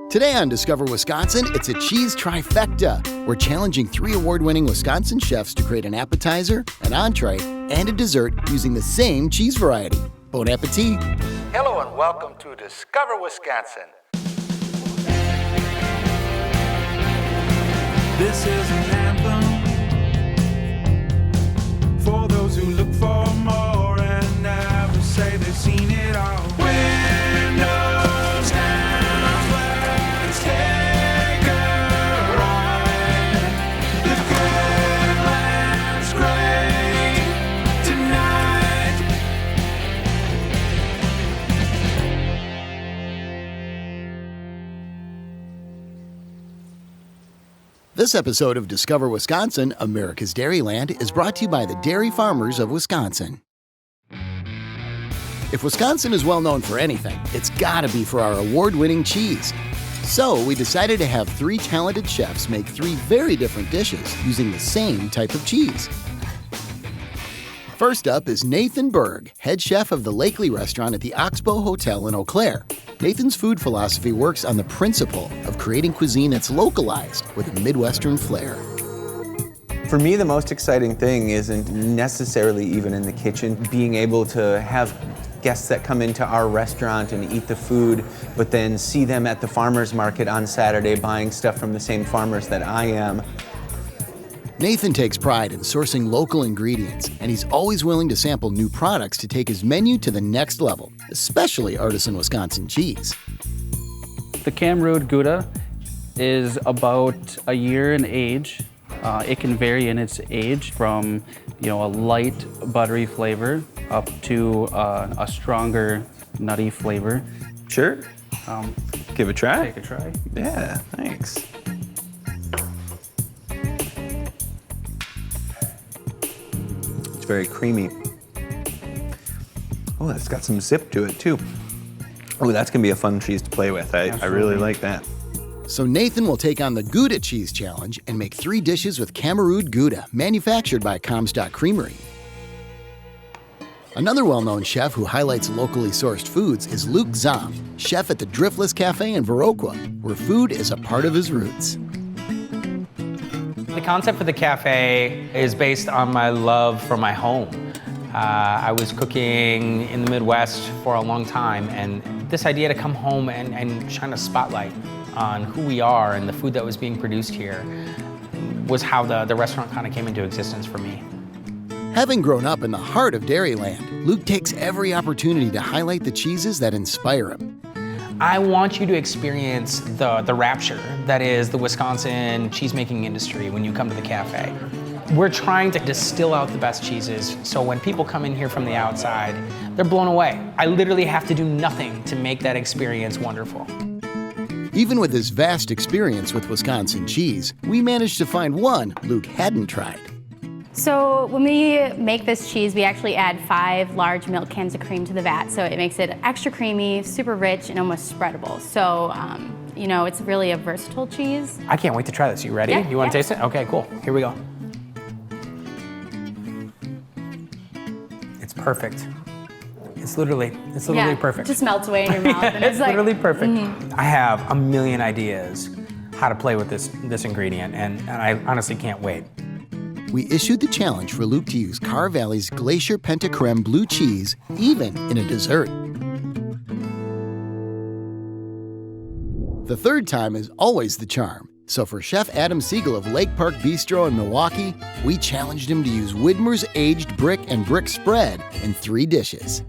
Today on Discover Wisconsin, it's a cheese trifecta. We're challenging 3 award-winning Wisconsin chefs to create an appetizer, an entree, and a dessert using the same cheese variety. Bon appetit! Hello and welcome to Discover Wisconsin. This is an anthem for those who look for more and never say they've seen it all. Windows down, let's take a ride. The good land's great tonight. This episode of Discover Wisconsin, America's Dairyland, is brought to you by the Dairy Farmers of Wisconsin. If Wisconsin is well known for anything, it's gotta be for our award-winning cheese. So we decided to have 3 talented chefs make 3 very different dishes using the same type of cheese. First up is Nathan Berg, head chef of the Lakely restaurant at the Oxbow Hotel in Eau Claire. Nathan's food philosophy works on the principle of creating cuisine that's localized with a Midwestern flair. For me, the most exciting thing isn't necessarily even in the kitchen, being able to have guests that come into our restaurant and eat the food, but then see them at the farmer's market on Saturday buying stuff from the same farmers that I am. Nathan takes pride in sourcing local ingredients, and he's always willing to sample new products to take his menu to the next level, especially artisan Wisconsin cheese. The Kammerude Gouda is about a year in age. It can vary in its age from, a light buttery flavor up to a stronger nutty flavor. Sure. Give it a try. Take a try. Yeah, thanks. It's very creamy. Oh, it's got some zip to it too. Oh, that's gonna be a fun cheese to play with. I really like that. So Nathan will take on the Gouda Cheese Challenge and make 3 dishes with Kammerude Gouda, manufactured by Comstock Creamery. Another well-known chef who highlights locally sourced foods is Luke Zahm, chef at the Driftless Cafe in Viroqua, where food is a part of his roots. The concept for the cafe is based on my love for my home. I was cooking in the Midwest for a long time, and this idea to come home and shine a spotlight on who we are and the food that was being produced here was how the restaurant kind of came into existence for me. Having grown up in the heart of Dairyland, Luke takes every opportunity to highlight the cheeses that inspire him. I want you to experience the rapture that is the Wisconsin cheesemaking industry when you come to the cafe. We're trying to distill out the best cheeses, so when people come in here from the outside, they're blown away. I literally have to do nothing to make that experience wonderful. Even with his vast experience with Wisconsin cheese, we managed to find one Luke hadn't tried. So when we make this cheese, we actually add 5 large milk cans of cream to the vat, so it makes it extra creamy, super rich, and almost spreadable. So, it's really a versatile cheese. I can't wait to try this. You ready? Yeah, you want to yeah. taste it? Okay, cool. Here we go. It's perfect. It's literally perfect. It just melts away in your mouth. And It's like, literally perfect. I have a million ideas how to play with this ingredient, and I honestly can't wait. We issued the challenge for Luke to use Carr Valley's Glacier Penta Creme blue cheese, even in a dessert. The third time is always the charm. So for Chef Adam Siegel of Lake Park Bistro in Milwaukee, we challenged him to use Widmer's aged brick and brick spread in 3 dishes.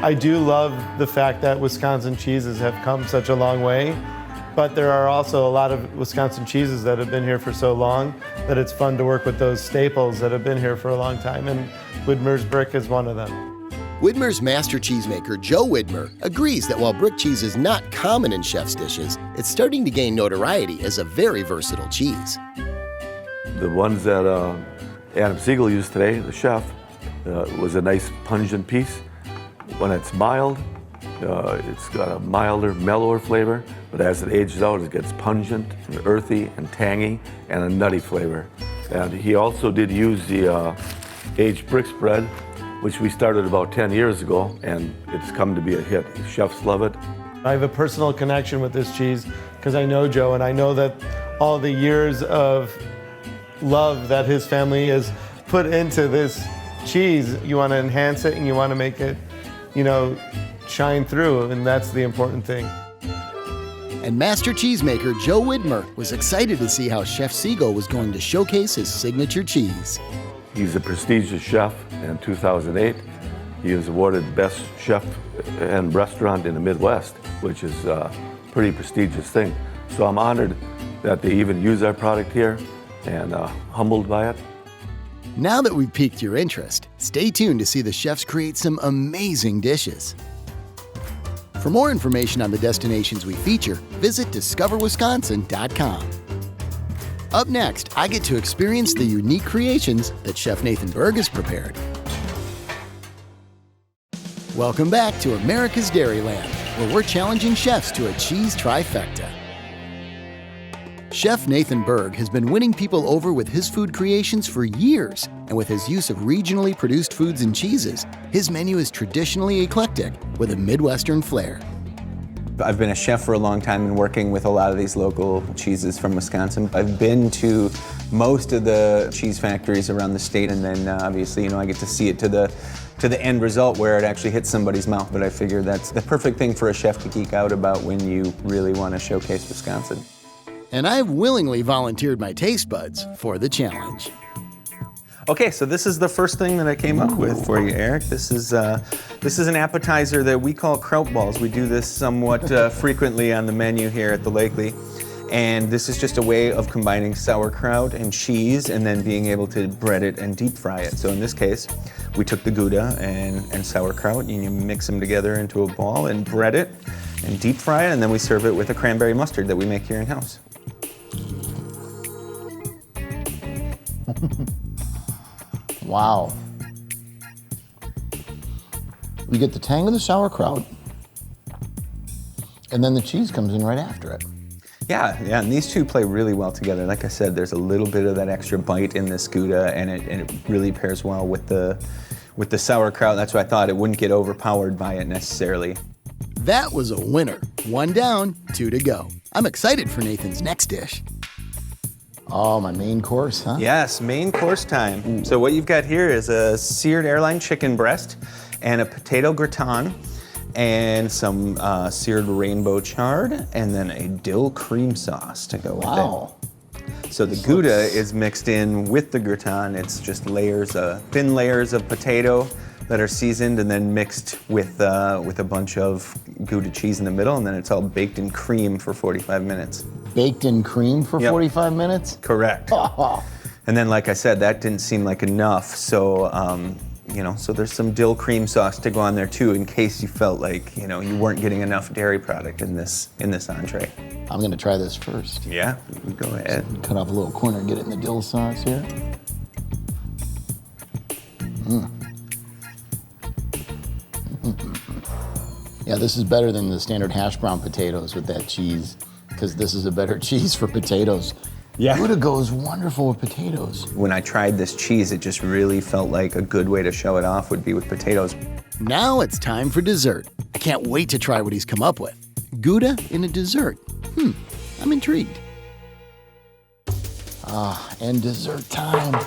I do love the fact that Wisconsin cheeses have come such a long way, but there are also a lot of Wisconsin cheeses that have been here for so long that it's fun to work with those staples that have been here for a long time, and Widmer's brick is one of them. Widmer's master cheesemaker, Joe Whitmer, agrees that while brick cheese is not common in chef's dishes, it's starting to gain notoriety as a very versatile cheese. The ones that Adam Siegel used today, the chef, was a nice pungent piece. When it's mild, it's got a milder, mellower flavor, but as it ages out, it gets pungent and earthy and tangy and a nutty flavor. And he also did use the aged brick spread, which we started about 10 years ago, and it's come to be a hit. Chefs love it. I have a personal connection with this cheese because I know Joe, and I know that all the years of love that his family has put into this cheese, you want to enhance it and you want to make it, shine through, and that's the important thing. And master cheesemaker Joe Whitmer was excited to see how Chef Siegel was going to showcase his signature cheese. He's a prestigious chef. In 2008, he was awarded Best Chef and Restaurant in the Midwest, which is a pretty prestigious thing. So I'm honored that they even use our product here and humbled by it. Now that we've piqued your interest, stay tuned to see the chefs create some amazing dishes. For more information on the destinations we feature, visit discoverwisconsin.com. Up next, I get to experience the unique creations that Chef Nathan Berg has prepared. Welcome back to America's Dairyland, where we're challenging chefs to a cheese trifecta. Chef Nathan Berg has been winning people over with his food creations for years, and with his use of regionally produced foods and cheeses, his menu is traditionally eclectic with a Midwestern flair. I've been a chef for a long time and working with a lot of these local cheeses from Wisconsin. I've been to most of the cheese factories around the state, and then obviously, I get to see it to the end result where it actually hits somebody's mouth. But I figure that's the perfect thing for a chef to geek out about when you really want to showcase Wisconsin. And I've willingly volunteered my taste buds for the challenge. Okay, so this is the first thing that I came up with for you, Eric. This is an appetizer that we call kraut balls. We do this somewhat frequently on the menu here at the Lakely. And this is just a way of combining sauerkraut and cheese and then being able to bread it and deep fry it. So in this case, we took the Gouda and sauerkraut and you mix them together into a ball and bread it and deep fry it, and then we serve it with a cranberry mustard that we make here in-house. Wow. You get the tang of the sauerkraut, and then the cheese comes in right after it. Yeah, and these two play really well together. Like I said, there's a little bit of that extra bite in this Gouda, and it really pairs well with the sauerkraut. That's why I thought it wouldn't get overpowered by it necessarily. That was a winner. 1 down, 2 to go. I'm excited for Nathan's next dish. Oh, my main course, huh? Yes, main course time. So what you've got here is a seared airline chicken breast and a potato gratin and some seared rainbow chard and then a dill cream sauce to go with it. Wow. So the Gouda is mixed in with the gratin. It's just thin layers of potato that are seasoned and then mixed with a bunch of Gouda cheese in the middle, and then it's all baked in cream for 45 minutes. Baked in cream for 45 minutes? Correct. And then, like I said, that didn't seem like enough, so so there's some dill cream sauce to go on there too, in case you felt like you weren't getting enough dairy product in this entree. I'm gonna try this first. Yeah, go ahead. Cut off a little corner, get it in the dill sauce here. Yeah, this is better than the standard hash brown potatoes with that cheese, because this is a better cheese for potatoes. Yeah. Gouda goes wonderful with potatoes. When I tried this cheese, it just really felt like a good way to show it off would be with potatoes. Now it's time for dessert. I can't wait to try what he's come up with. Gouda in a dessert. I'm intrigued. And dessert time.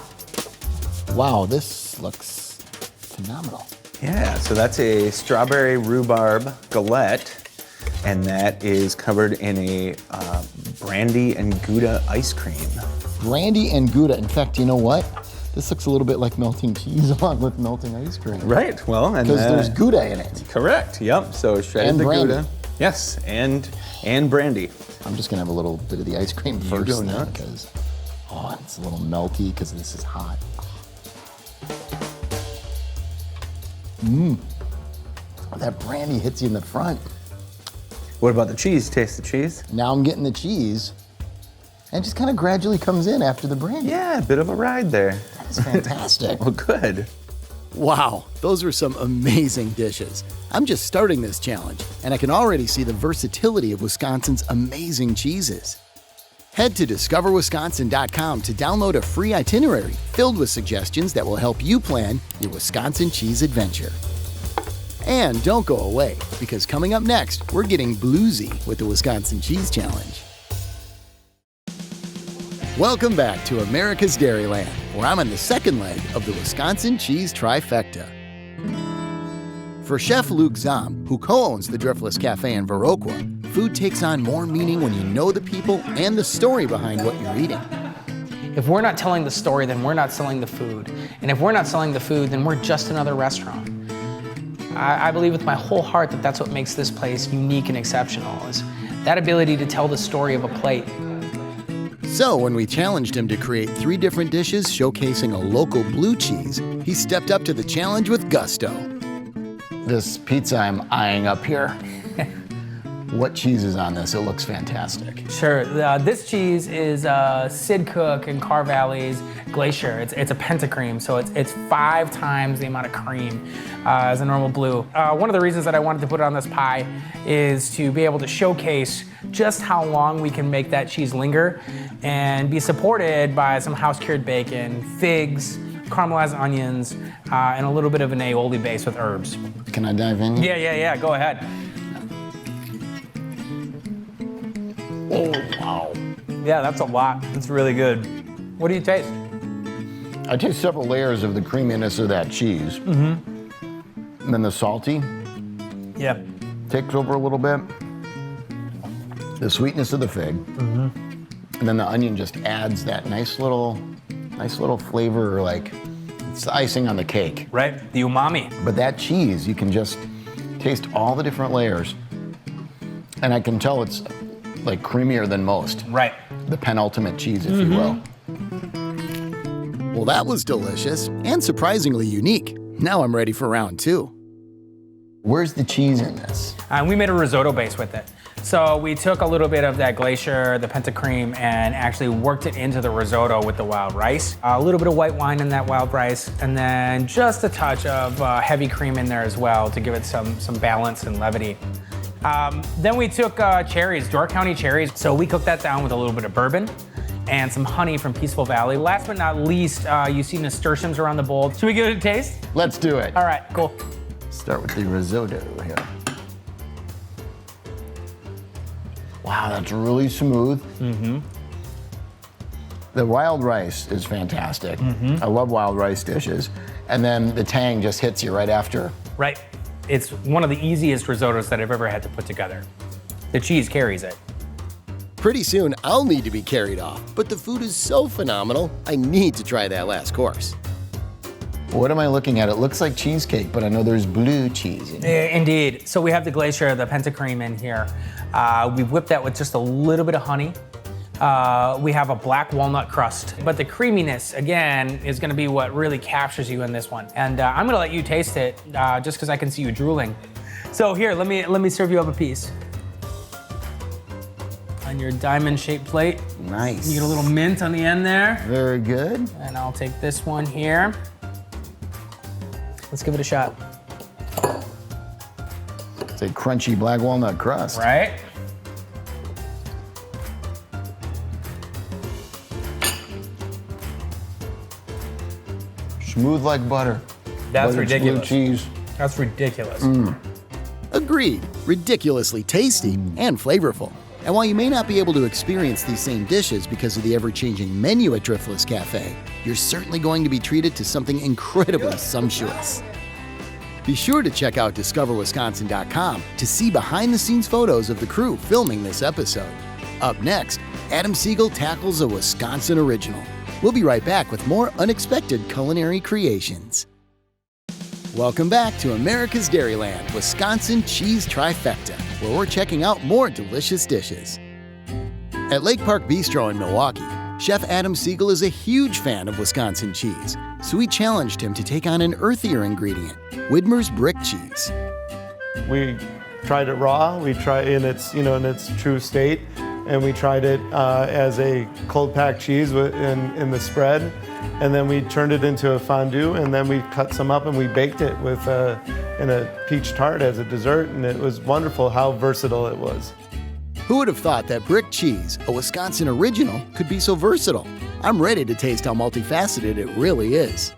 Wow, this looks phenomenal. Yeah, so that's a strawberry rhubarb galette, and that is covered in a brandy and Gouda ice cream. Brandy and Gouda. In fact, you know what? This looks a little bit like melting cheese on with melting ice cream. Right, well, and because there's Gouda in it. Correct, yep. So shredded And the brandy. Gouda. Yes, and brandy. I'm just gonna have a little bit of the ice cream You first go then, nuts. because it's a little melty because this is hot. That brandy hits you in the front. What about the cheese? Taste the cheese? Now I'm getting the cheese, and it just kind of gradually comes in after the brandy. Yeah, a bit of a ride there. That's fantastic. Well, good. Wow, those were some amazing dishes. I'm just starting this challenge, and I can already see the versatility of Wisconsin's amazing cheeses. Head to discoverwisconsin.com to download a free itinerary filled with suggestions that will help you plan your Wisconsin cheese adventure. And don't go away, because coming up next, we're getting bluesy with the Wisconsin Cheese Challenge. Welcome back to America's Dairyland, where I'm on the second leg of the Wisconsin Cheese Trifecta. For Chef Luke Zahm, who co-owns the Driftless Cafe in Viroqua, food takes on more meaning when you know the people and the story behind what you're eating. If we're not telling the story, then we're not selling the food. And if we're not selling the food, then we're just another restaurant. I believe with my whole heart that that's what makes this place unique and exceptional, is that ability to tell the story of a plate. So when we challenged him to create 3 different dishes showcasing a local blue cheese, he stepped up to the challenge with gusto. This pizza I'm eyeing up here, what cheese is on this? It looks fantastic. Sure, this cheese is Sid Cook and Carr Valley's Glacier. It's a Penta Creme, so it's 5 times the amount of cream as a normal blue. One of the reasons that I wanted to put it on this pie is to be able to showcase just how long we can make that cheese linger and be supported by some house-cured bacon, figs, caramelized onions, and a little bit of an aioli base with herbs. Can I dive in? Yeah, go ahead. Oh, wow. Yeah, that's a lot. It's really good. What do you taste? I taste several layers of the creaminess of that cheese. Mm-hmm. And then the salty takes over a little bit. The sweetness of the fig. Mm-hmm. And then the onion just adds that nice little flavor, like it's the icing on the cake. Right, the umami. But that cheese, you can just taste all the different layers. And I can tell it's like creamier than most. Right. The penultimate cheese, if you will. Well, that was delicious and surprisingly unique. Now I'm ready for round 2. Where's the cheese in this? We made a risotto base with it. So we took a little bit of that Glacier, the Penta Creme, and actually worked it into the risotto with the wild rice. A little bit of white wine in that wild rice, and then just a touch of heavy cream in there as well to give it some balance and levity. Then we took cherries, Door County cherries. So we cooked that down with a little bit of bourbon and some honey from Peaceful Valley. Last but not least, you see nasturtiums around the bowl. Should we give it a taste? Let's do it. All right, cool. Start with the risotto here. Wow, that's really smooth. Mm-hmm. The wild rice is fantastic. Mm-hmm. I love wild rice dishes. And then the tang just hits you right after. Right. It's one of the easiest risottos that I've ever had to put together. The cheese carries it. Pretty soon, I'll need to be carried off, but the food is so phenomenal, I need to try that last course. What am I looking at? It looks like cheesecake, but I know there's blue cheese in it. Indeed. So we have the Glacier, the Penta Creme in here. We've whipped that with just a little bit of honey. We have a black walnut crust, but the creaminess, again, is gonna be what really captures you in this one. And I'm gonna let you taste it just because I can see you drooling. So here, let me serve you up a piece. On your diamond-shaped plate. Nice. You get a little mint on the end there. Very good. And I'll take this one here. Let's give it a shot. It's a crunchy black walnut crust. Right? Smooth like butter. That's but ridiculous. It's blue cheese. That's ridiculous. Agreed. Ridiculously tasty and flavorful. And while you may not be able to experience these same dishes because of the ever-changing menu at Driftless Cafe, you're certainly going to be treated to something incredibly sumptuous. Be sure to check out discoverwisconsin.com to see behind-the-scenes photos of the crew filming this episode. Up next, Adam Siegel tackles a Wisconsin original. We'll be right back with more unexpected culinary creations. Welcome back to America's Dairyland, Wisconsin Cheese Trifecta, where we're checking out more delicious dishes. At Lake Park Bistro in Milwaukee, Chef Adam Siegel is a huge fan of Wisconsin cheese, so we challenged him to take on an earthier ingredient, Widmer's brick cheese. We tried it raw. We tried in its true state, and we tried it as a cold packed cheese in the spread, and then we turned it into a fondue, and then we cut some up and we baked it with in a peach tart as a dessert, and it was wonderful how versatile it was. Who would have thought that brick cheese, a Wisconsin original, could be so versatile? I'm ready to taste how multifaceted it really is.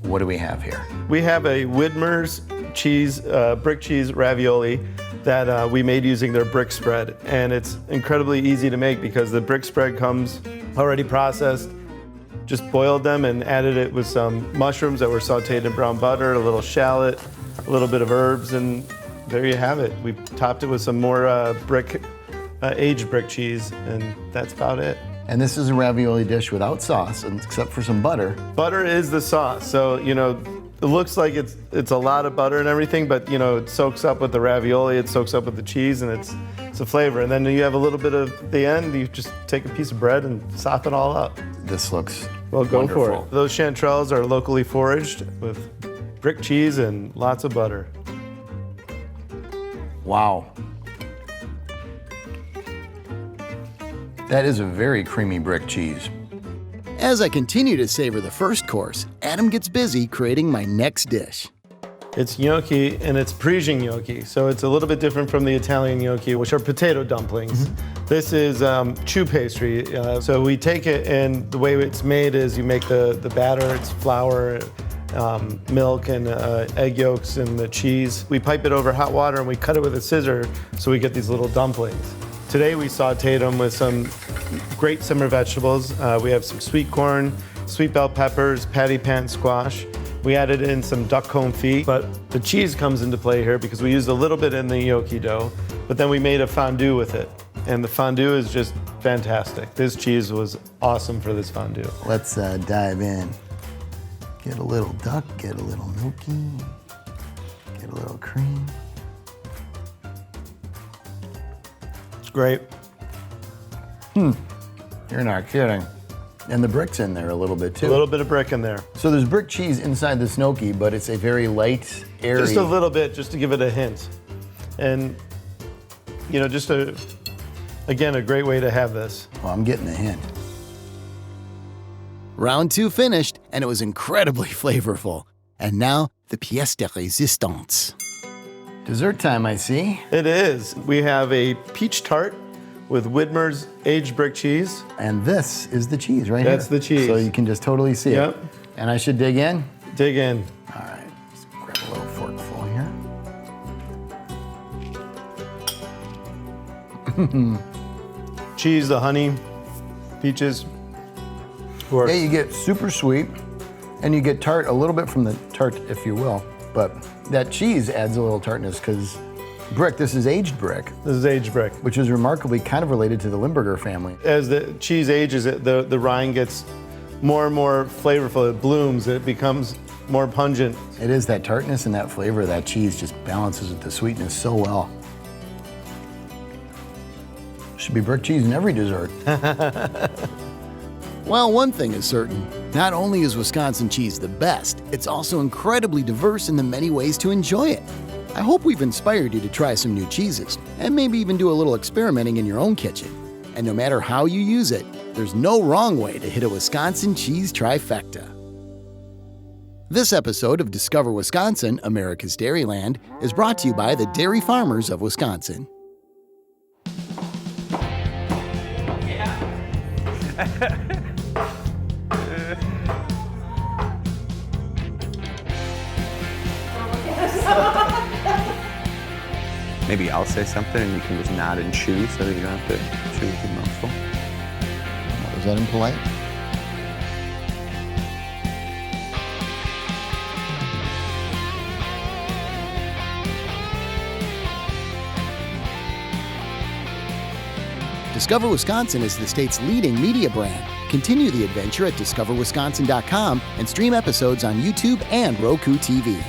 What do we have here? We have a Whitmer's cheese, brick cheese ravioli that we made using their brick spread. And it's incredibly easy to make because the brick spread comes already processed. Just boiled them and added it with some mushrooms that were sauteed in brown butter, a little shallot, a little bit of herbs, and there you have it. We topped it with some more aged brick cheese, and that's about it. And this is a ravioli dish without sauce, except for some butter. Butter is the sauce, so it looks like it's a lot of butter and everything, but it soaks up with the ravioli, it soaks up with the cheese, and it's a flavor. And then you have a little bit of the end. You just take a piece of bread and sop it all up. This looks well. Go wonderful. for it. Those chanterelles are locally foraged with brick cheese and lots of butter. Wow. That is a very creamy brick cheese. As I continue to savor the first course, Adam gets busy creating my next dish. It's gnocchi, and it's Parisian gnocchi, so it's a little bit different from the Italian gnocchi, which are potato dumplings. This is choux pastry. So we take it, and the way it's made is you make the batter. It's flour, milk, and egg yolks, and the cheese. We pipe it over hot water, and we cut it with a scissor, so we get these little dumplings. Today we sauteed them with some great summer vegetables. We have some sweet corn, sweet bell peppers, patty pan squash. We added in some duck confit, but the cheese comes into play here because we used a little bit in the gnocchi dough, but then we made a fondue with it. And the fondue is just fantastic. This cheese was awesome for this fondue. Let's dive in. Get a little duck, get a little gnocchi, get a little cream. It's great. You're not kidding. And the brick's in there a little bit too. A little bit of brick in there. So there's brick cheese inside this gnocchi, but it's a very light, airy. Just a little bit, just to give it a hint. And, just again, a great way to have this. Well, I'm getting a hint. Round 2 finished, and it was incredibly flavorful. And now, the pièce de résistance. Dessert time, I see. It is. We have a peach tart with Widmer's aged brick cheese. And this is the cheese right here. That's the cheese. So you can just totally see it. And I should dig in? Dig in. All right, let's grab a little forkful here. Cheese, the honey, peaches. Yeah, you get super sweet, and you get tart, a little bit from the tart, if you will. But that cheese adds a little tartness because brick, this is aged brick. This is aged brick. Which is remarkably kind of related to the Limburger family. As the cheese ages, the rind gets more and more flavorful. It blooms, it becomes more pungent. It is that tartness and that flavor of that cheese just balances with the sweetness so well. Should be brick cheese in every dessert. Well, one thing is certain. Not only is Wisconsin cheese the best, it's also incredibly diverse in the many ways to enjoy it. I hope we've inspired you to try some new cheeses, and maybe even do a little experimenting in your own kitchen. And no matter how you use it, there's no wrong way to hit a Wisconsin cheese trifecta. This episode of Discover Wisconsin, America's Dairyland, is brought to you by the Dairy Farmers of Wisconsin. Maybe I'll say something and you can just nod and chew so that you don't have to chew with your mouth full. Was that impolite? Discover Wisconsin is the state's leading media brand. Continue the adventure at discoverwisconsin.com and stream episodes on YouTube and Roku TV.